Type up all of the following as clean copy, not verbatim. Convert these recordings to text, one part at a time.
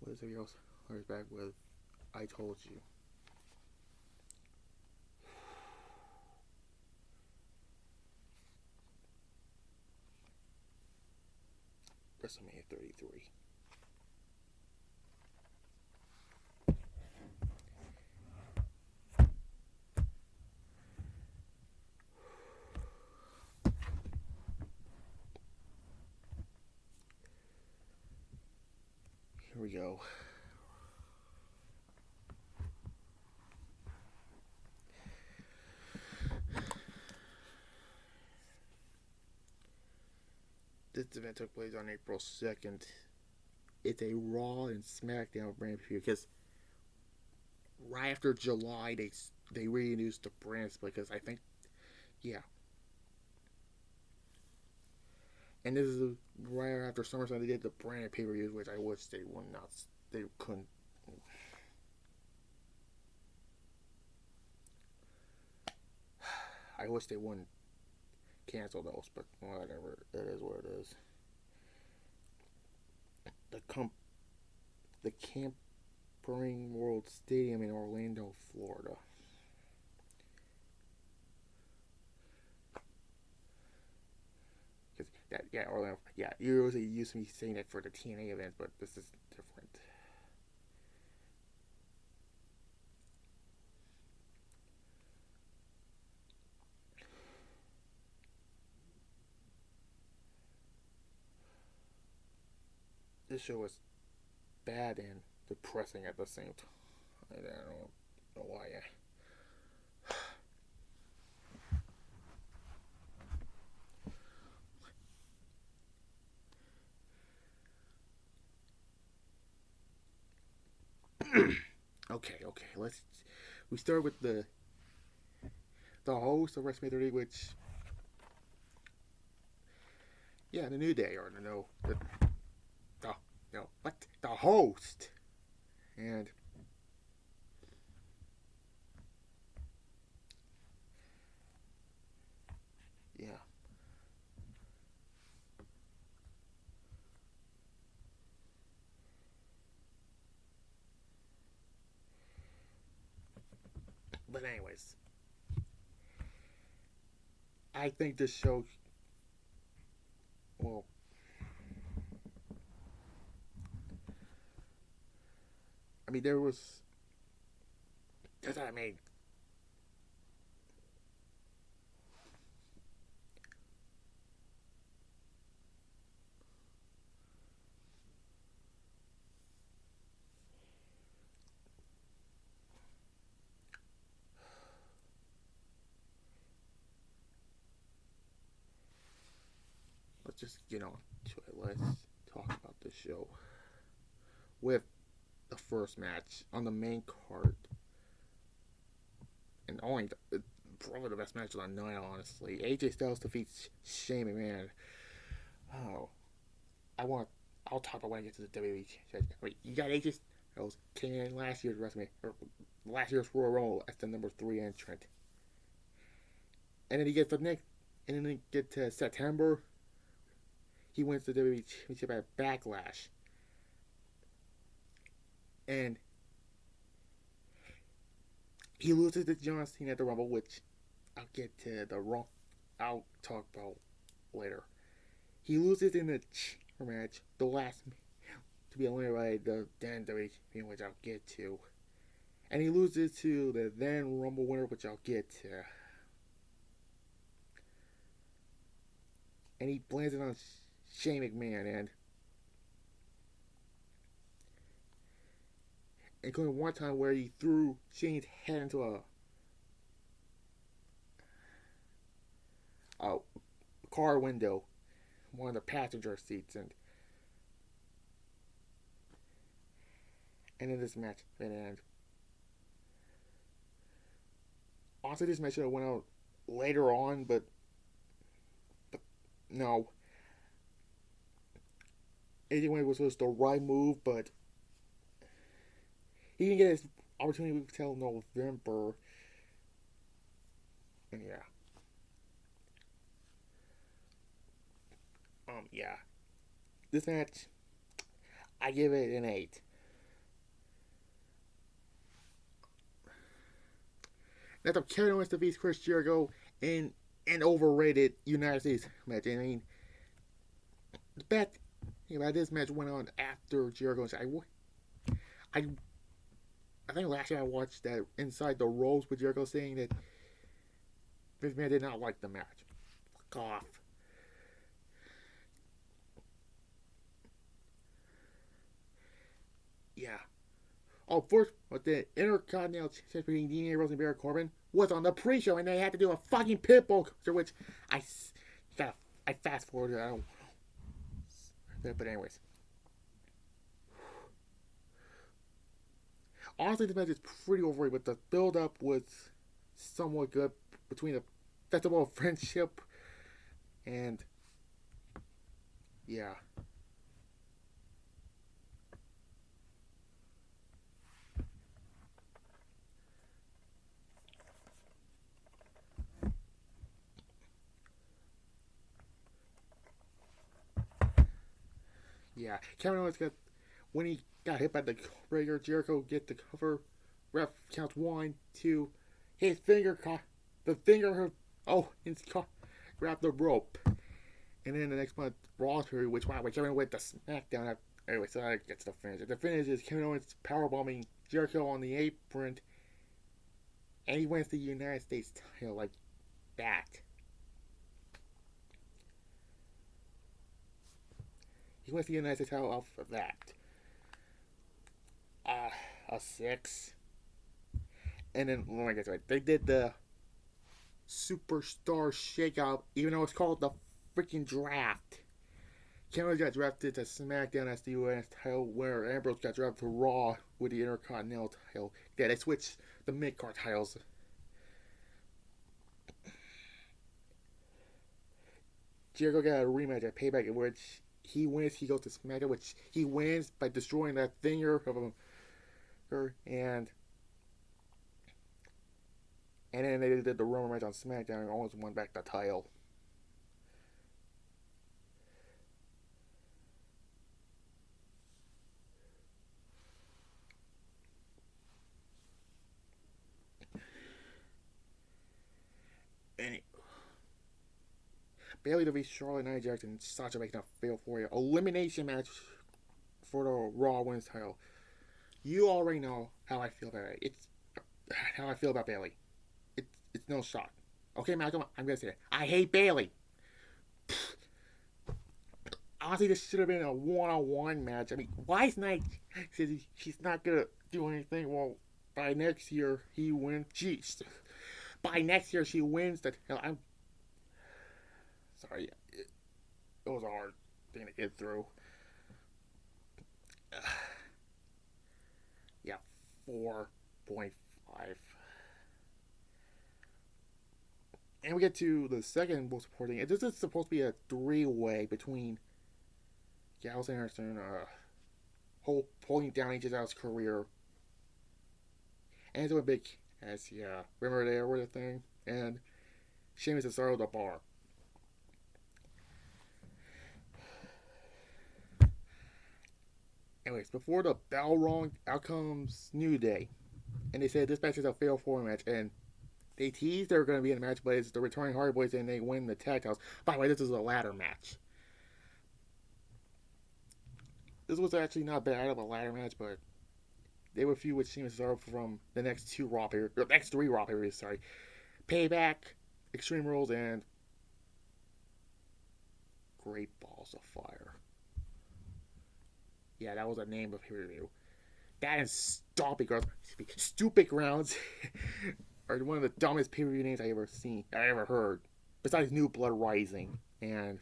What is everybody else? Always back with I Told You. WrestleMania 33. Here we go. This event took place on April 2nd. It's a Raw and SmackDown brand review because right after July they reintroduced the brands because I think and this is right after SummerSlam they did the brand pay-per-views, which I wish they would not. They couldn't. I wish they wouldn't cancel those, but whatever. It is what it is. The Camping World Stadium in Orlando, Florida. Orlando. Yeah, you usually used to be saying that for the TNA events, but this is different. This show was bad and depressing at the same time. I don't know why. Okay. We start with the host of WrestleMania 30, which the New Day or the host, and but anyways, I think this show, well, I mean, there was. That's what I mean. Let's just get on to it. Let's talk about the show with the first match on the main card, and probably the best match of the night, honestly. AJ Styles defeats Shane McMahon. Oh, I'll talk about when I get to the WWE. Wait, you got AJ Styles came in last year's WrestleMania, or last year's Royal Rumble as the number 3 entrant, and then he gets the next, and then they get to September. He wins the WWE Championship at Backlash. And he loses to John Cena at the Rumble, which I'll talk about later. He loses in the match, the last to be eliminated by the then WWE Champion, which I'll get to. And he loses to the then Rumble winner, which I'll get to. And he blames it on Shane McMahon, including one time where he threw Shane's head into a car window, one of the passenger seats, and in this match, and honestly, this match should have went out later on, but no. Anyway, was the right move, but he didn't get his opportunity until November. And this match, I give it an 8. Next up, Kevin Owens defeats Chris Jericho in an overrated United States match. I mean, the bad thing about this match went on after Jericho. I, I think last year I watched that Inside the Ropes with Jericho saying that this man did not like the match. Fuck off. Yeah. Oh, first, but the Intercontinental Championship between Dean Ambrose and Baron Corbin was on the pre-show, and they had to do a fucking pitbull coaster, which I fast forwarded. I don't. But anyways, honestly, this match is pretty overrated, but the build-up was somewhat good between the Festival of Friendship and yeah. Yeah, Kevin Owens got when he got hit by the breaker. Jericho get the cover. Ref counts 1, 2. His finger caught the finger. Oh, and grabbed the rope. And then the next month, Raw period, which wow, Kevin went to SmackDown. Anyway, so that gets the finish. The finish is Kevin Owens powerbombing Jericho on the apron, and he wins the United States title like that. He wins the United States title off of that. A 6. And then, let me get to it. They did the Superstar Shakeout, even though it's called the freaking draft. Kevin got drafted to SmackDown as the US title winner. Ambrose got drafted to Raw with the Intercontinental title. Yeah, they switched the mid-card titles. Jericho got a rematch at Payback in which he wins. He goes to SmackDown, which he wins by destroying that finger of him. And then they did the Roman match on SmackDown and Owens won back the title. Bayley defeats Charlotte, Nia Jax, and Sasha making a fail for you. Elimination match for the Raw Women's title. You already know how I feel about it. It's how I feel about Bayley. It's no shock. Okay, Malcolm, I'm gonna say it. I hate Bayley. Honestly, this should have been a one-on-one match. I mean, why is Nia says she's not gonna do anything? Well, by next year he wins. Jeez. By next year she wins the. I'm sorry, it was a hard thing to get through. Yeah, 4.5. And we get to the second most important thing. This is supposed to be a three-way between Gallows and Anderson, holding down each other's career. And it's a big, as yeah, remember they were the thing, and Sheamus and Cesaro the bar. Anyways, before the bell rung, out comes New Day. And they said this match is a fatal 4 match. And they teased they were going to be in a match, but it's the returning Hard Boyz and they win the tag titles. By the way, this is a ladder match. This was actually not bad of a ladder match, but they were feud with Sheamus and Cesaro from the next 3 Raw periods, sorry. Payback, Extreme Rules, and Great Balls of Fire. Yeah, that was the name of pay-per-view. That and Stupid Grounds are one of the dumbest pay-per-view names I ever heard. Besides New Blood Rising and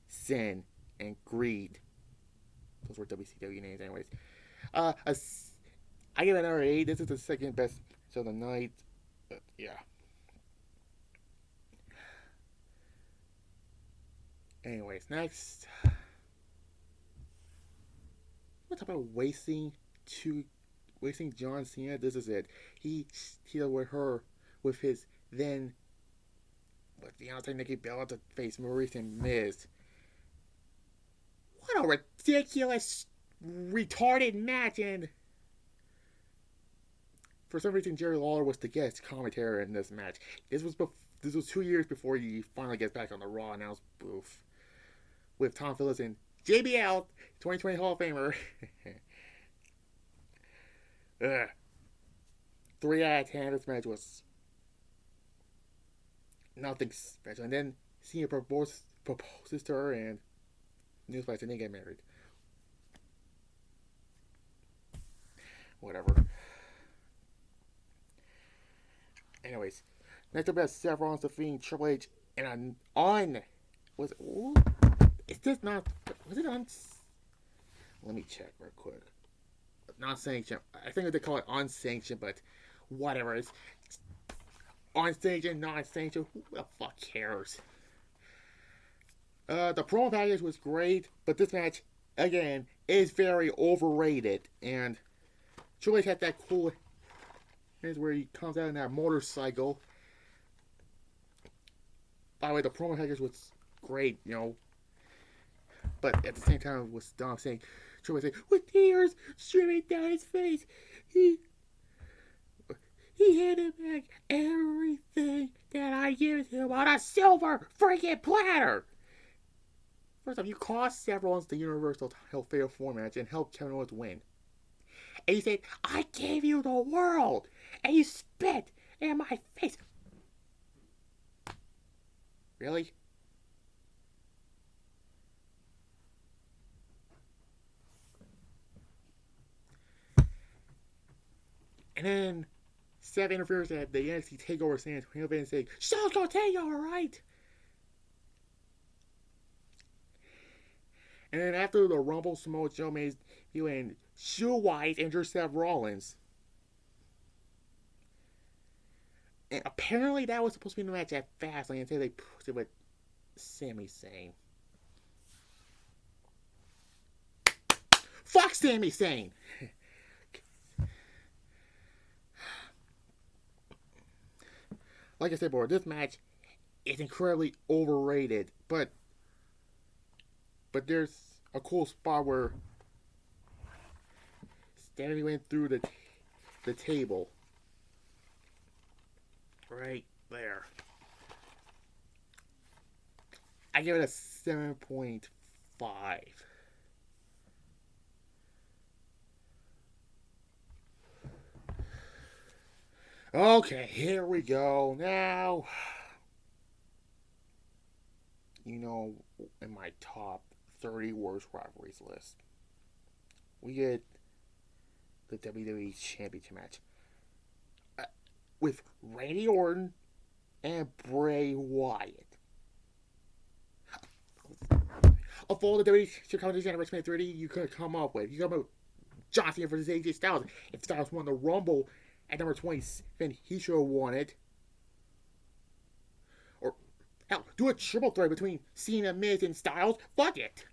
Sin and Greed. Those were WCW names anyways. I give it another 8. This is the second best show of the night. Yeah. Anyways, next. What talk about wasting John Cena? This is it. He with his then with fiance Nikki Bella to face Maurice and Miz. What a ridiculous, retarded match, and for some reason, Jerry Lawler was the guest commentator in this match. This was 2 years before he finally gets back on the Raw announced booth with Tom Phillips and JBL, 2020 Hall of Famer. 3 out of 10. This match was nothing special. And then Cena proposes to her, and newsflash, and they get married. Whatever. Anyways, next up, we have Seth Rollins defeating Triple H in an was it? Ooh, is this not? Was it on? Let me check real quick. Non-sanctioned. I think they call it unsanctioned, but whatever. It's unsanctioned, non-sanctioned. Who the fuck cares? The promo package was great, but this match again is very overrated. And Triple H had that cool. Here's where he comes out in that motorcycle. By the way, the promo package was great, you know. But at the same time, it was dumb saying, Triple H saying, with tears streaming down his face, he handed back everything that I gave him on a silver freaking platter. First off, you cost Seth Rollins the Universal title Fatal 4 match and helped Kevin Owens win. And you said, I gave you the world! And you spit in my face! Really? And then Seth interferes at the NXT TakeOver stands and saying, Show's gonna take you, alright? And then after the Rumble, Samoa Joe made you and Wyatt injure Seth Rollins. And apparently that was supposed to be the match at Fastlane until they pushed it with Sami Zayn. Fuck Sami Zayn! Like I said before, this match is incredibly overrated, but there's a cool spot where Stanley went through the table. Right there. I give it a 7.5. Okay, here we go. Now, you know, in my top 30 worst rivalries list, we get the WWE Championship match with Randy Orton and Bray Wyatt. Of all the WWE competition at WrestleMania 30 you could come up with, you come up with John Cena versus AJ Styles. If Styles won the Rumble at number 27, he should have won it. Or, hell, do a triple threat between Cena, Miz, and Styles. Fuck it.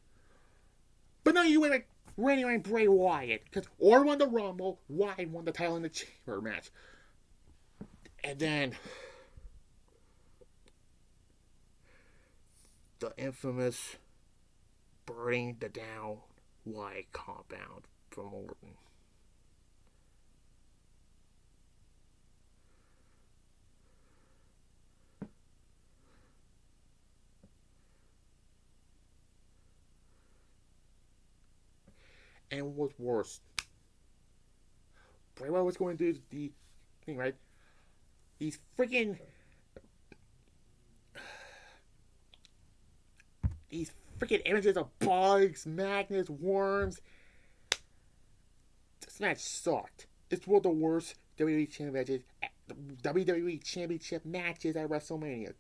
But no, you went with Randy Orton and Bray Wyatt. Because Orton won the Rumble, Wyatt won the title in the Chamber match. And then the infamous burning the down Wyatt compound from Orton. And what's worse, Bray Wyatt was going to do the thing, right? These freaking images of bugs, magnets, worms. This match sucked. It's one of the worst WWE Championship matches at WrestleMania.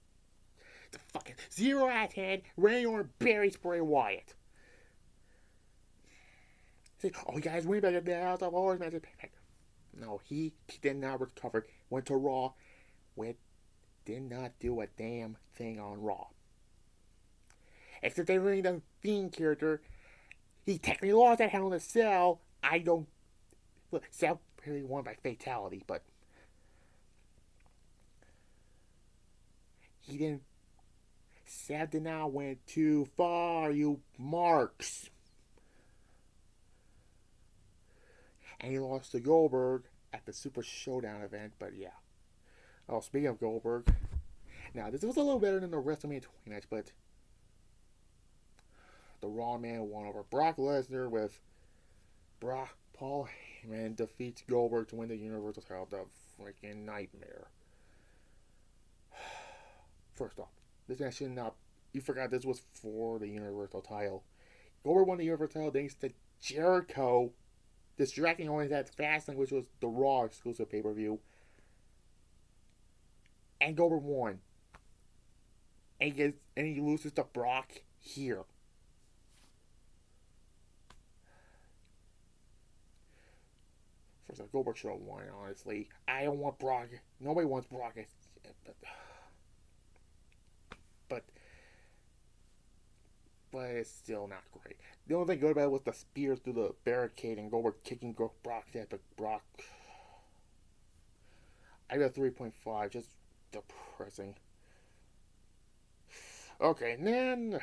The fucking 0 out of 10. Randy Orton buries Bray Wyatt. Say, oh, you guys win better than House of Horrors matches. No, he did not recover. Went to Raw. Did not do a damn thing on Raw. Except they were the Fiend character. He technically lost that Hell in a Cell. I don't. Look, Cell really won by fatality, but he didn't. Seth did not went too far, you marks. And he lost to Goldberg at the Super Showdown event, but yeah. Oh, speaking of Goldberg, now this was a little better than the WrestleMania 20 match, but the Raw man won over Brock Lesnar with Paul Heyman defeats Goldberg to win the Universal title. The freaking nightmare. First off, this match should not. You forgot this was for the Universal title. Goldberg won the Universal title thanks to Jericho distracting Owens at Fastlane, which was the Raw exclusive pay-per-view. And Goldberg won. And he loses to Brock here. First off, Goldberg should have won, honestly. I don't want Brock. Nobody wants Brock. But it's still not great. The only thing good about it was the spears through the barricade and Goldberg kicking Brock's head, but Brock. I got 3.5, just depressing. Okay, and then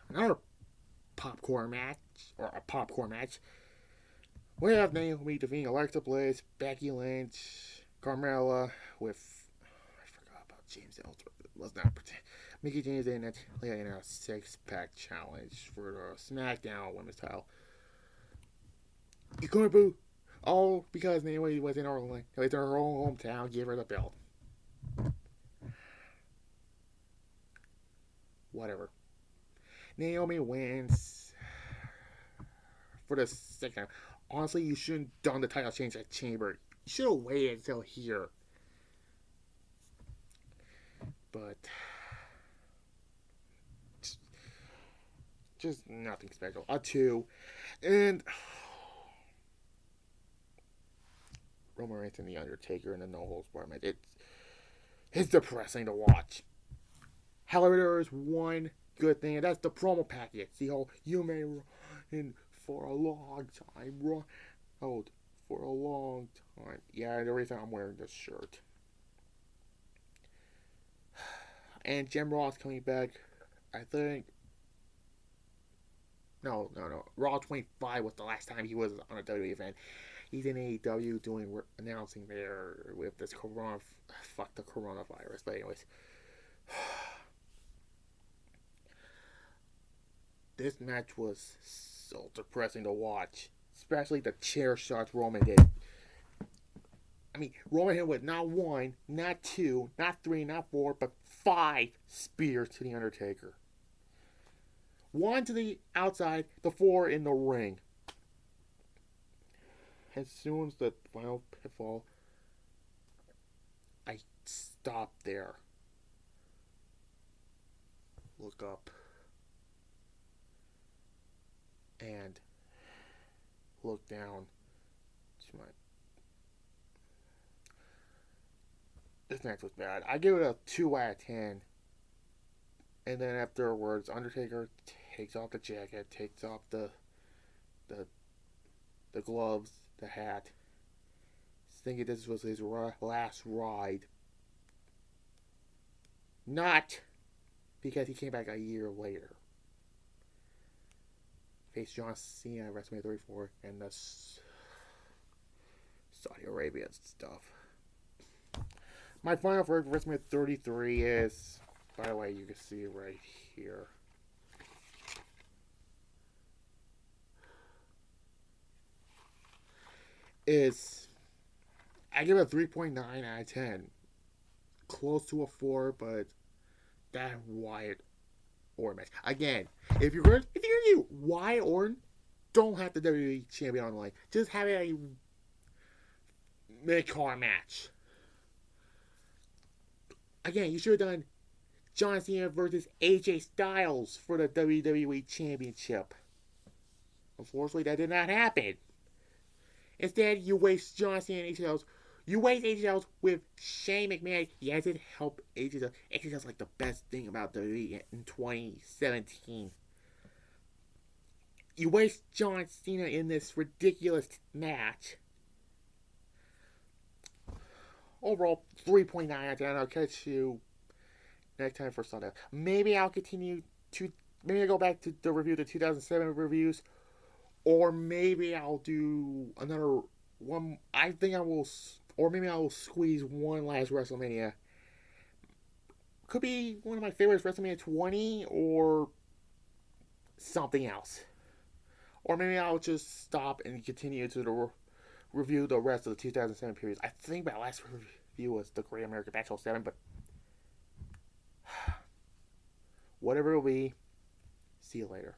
another popcorn match, or a popcorn match. We have Naomi defeating Alexa Bliss, Becky Lynch, Carmella with James Ellsworth. Let's not pretend. Mickey James and Natalia in a 6-pack challenge for the SmackDown Women's title. You couldn't boo. All because Naomi was in her own hometown, gave her the belt. Whatever. Naomi wins for the second time. Honestly, you shouldn't have done the title change at Chamber. You should have waited until here. But just nothing special. A 2. And Roman Reigns and the Undertaker in the No Holds Barred match. It's depressing to watch. However, there is one good thing, and that's the promo package. The whole "you may run for a long time, run out for a long time." Yeah, the reason I'm wearing this shirt. And Jim Ross coming back, I think. No. Raw 25 was the last time he was on a WWE event. He's in AEW announcing there with this coronavirus. But anyways. This match was so depressing to watch. Especially the chair shots Roman did. I mean, Roman hit with not 1, not 2, not 3, not 4, but 5 spears to the Undertaker. 1 to the outside, the 4 in the ring. As soon as the final pitfall, I stopped there. Look up. And look down to my... This match was bad. I give it a 2 out of 10. And then afterwards, Undertaker takes off the jacket, takes off the gloves, the hat, thinking this was his last ride. Not because he came back a year later. Faced John Cena at WrestleMania 34 and the Saudi Arabia stuff. My final for WrestleMania 33 is, by the way, you can see it right here. I give it a 3.9 out of 10. Close to a 4, but that Wyatt Orton match. Again, if you're going to do Wyatt Orton, don't have the WWE champion on the line. Just have a mid-card match. Again, you should have done John Cena versus AJ Styles for the WWE Championship. Unfortunately, that did not happen. Instead, you waste John Cena and AJ Styles. You waste AJ Styles with Shane McMahon. Yes, it helped AJ Styles. AJ Styles like the best thing about WWE in 2017. You waste John Cena in this ridiculous match. Overall, 3.9 out of 10. I'll catch you next time for Sunday. Maybe I'll continue to... Maybe I'll go back to the review, the 2007 reviews. or maybe I'll do another one. I think I will, or maybe I will squeeze one last WrestleMania. Could be one of my favorites, WrestleMania 20, or something else. Or maybe I'll just stop and continue to review the rest of the 2007 period. I think my last review was the Great American Bash 07, but whatever it'll be, see you later.